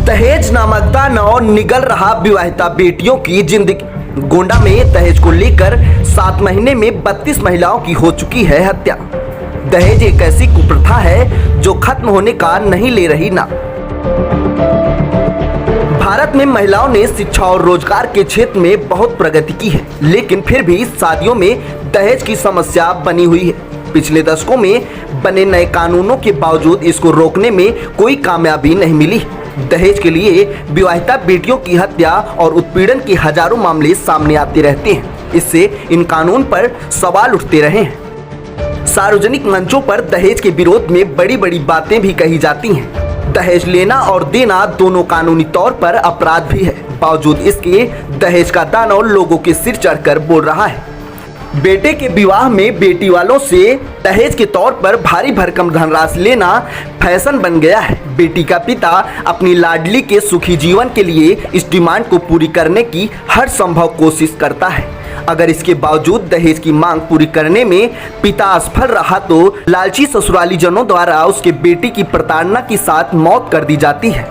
दहेज नामक दानव निगल रहा विवाहिता बेटियों की जिंदगी। गोंडा में दहेज को लेकर 7 महीने में 32 महिलाओं की हो चुकी है हत्या। दहेज एक ऐसी कुप्रथा है जो खत्म होने का नहीं ले रही नाम। भारत में महिलाओं ने शिक्षा और रोजगार के क्षेत्र में बहुत प्रगति की है, लेकिन फिर भी शादियों में दहेज की समस्या बनी हुई है। पिछले दशकों में बने नए कानूनों के बावजूद इसको रोकने में कोई कामयाबी नहीं मिली। दहेज के लिए विवाहिता बेटियों की हत्या और उत्पीड़न के हजारों मामले सामने आते रहते हैं। इससे इन कानून पर सवाल उठते रहे हैं। सार्वजनिक मंचों पर दहेज के विरोध में बड़ी बड़ी बातें भी कही जाती हैं। दहेज लेना और देना दोनों कानूनी तौर पर अपराध भी है। बावजूद इसके दहेज का दानव लोगों के सिर चढ़कर बोल रहा है। बेटे के विवाह में बेटी वालों से दहेज के तौर पर भारी भरकम धनराशि लेना फैशन बन गया है। बेटी का पिता अपनी लाडली के सुखी जीवन के लिए इस डिमांड को पूरी करने की हर संभव कोशिश करता है। अगर इसके बावजूद दहेज की मांग पूरी करने में पिता असफल रहा तो लालची ससुराली जनों द्वारा उसके बेटी की प्रताड़ना के साथ मौत कर दी जाती है।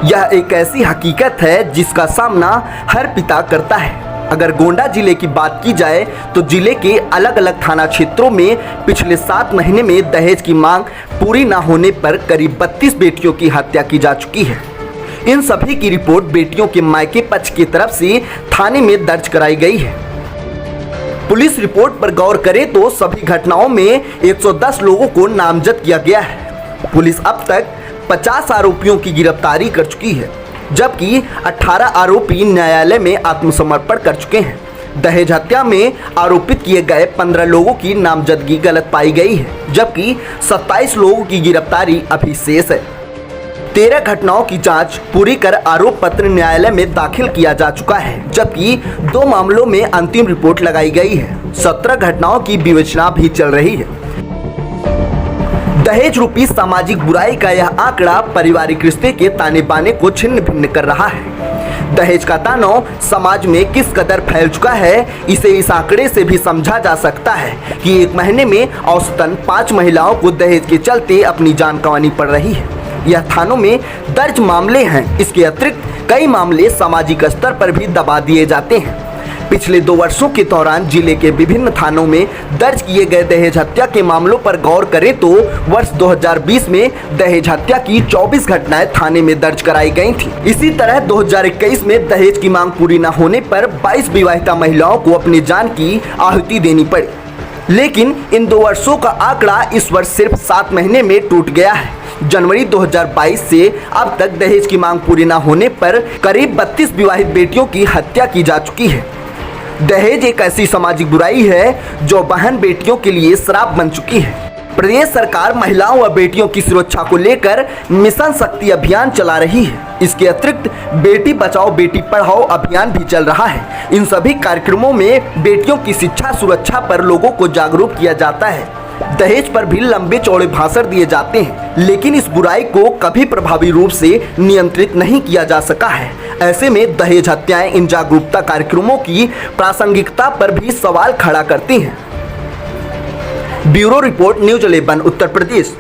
यह एक ऐसी हकीकत है जिसका सामना हर पिता करता है। अगर गोंडा जिले की बात की जाए तो जिले के अलग अलग थाना क्षेत्रों में पिछले 7 महीने में दहेज की मांग पूरी न होने पर करीब 32 बेटियों की हत्या की जा चुकी है। इन सभी की रिपोर्ट बेटियों के मायके पक्ष की तरफ से थाने में दर्ज कराई गई है। पुलिस रिपोर्ट पर गौर करें तो सभी घटनाओं में 110 लोगों को नामजद किया गया है। पुलिस अब तक 50 आरोपियों की गिरफ्तारी कर चुकी है, जबकि 18 आरोपी न्यायालय में आत्मसमर्पण कर चुके हैं। दहेज हत्या में आरोपित किए गए 15 लोगों की नामजदगी गलत पाई गई है, जबकि 27 लोगों की गिरफ्तारी अभी शेष है। 13 घटनाओं की जांच पूरी कर आरोप पत्र न्यायालय में दाखिल किया जा चुका है, जबकि 2 मामलों में अंतिम रिपोर्ट लगाई गई है। 17 घटनाओं की विवेचना भी चल रही है। दहेज रूपी सामाजिक बुराई का यह आंकड़ा पारिवारिक रिश्ते के ताने बाने को छिन्न भिन्न कर रहा है। दहेज का दानव समाज में किस कदर फैल चुका है, इसे इस आंकड़े से भी समझा जा सकता है कि एक महीने में औसतन 5 महिलाओं को दहेज के चलते अपनी जान गंवानी पड़ रही है। यह थानों में दर्ज मामले हैं। इसके अतिरिक्त कई मामले सामाजिक स्तर पर भी दबा दिए जाते हैं। पिछले 2 वर्षों के दौरान जिले के विभिन्न थानों में दर्ज किए गए दहेज हत्या के मामलों पर गौर करें तो वर्ष 2020 में दहेज हत्या की 24 घटनाएं थाने में दर्ज कराई गई थी। इसी तरह 2021 में दहेज की मांग पूरी न होने पर 22 विवाहिता महिलाओं को अपनी जान की आहुति देनी पड़ी। लेकिन इन 2 वर्षों का आंकड़ा इस वर्ष सिर्फ 7 महीने में टूट गया है। जनवरी 2022 से अब तक दहेज की मांग पूरी न होने पर करीब 32 विवाहित बेटियों की हत्या की जा चुकी है। दहेज एक ऐसी सामाजिक बुराई है जो बहन बेटियों के लिए श्राप बन चुकी है। प्रदेश सरकार महिलाओं व बेटियों की सुरक्षा को लेकर मिशन शक्ति अभियान चला रही है। इसके अतिरिक्त बेटी बचाओ बेटी पढ़ाओ अभियान भी चल रहा है। इन सभी कार्यक्रमों में बेटियों की शिक्षा सुरक्षा पर लोगों को जागरूक किया जाता है। दहेज पर भी लंबे चौड़े भाषण दिए जाते हैं, लेकिन इस बुराई को कभी प्रभावी रूप से नियंत्रित नहीं किया जा सका है। ऐसे में दहेज हत्याएं इन जागरूकता कार्यक्रमों की प्रासंगिकता पर भी सवाल खड़ा करती हैं। Bureau report, news 11 Uttar Pradesh.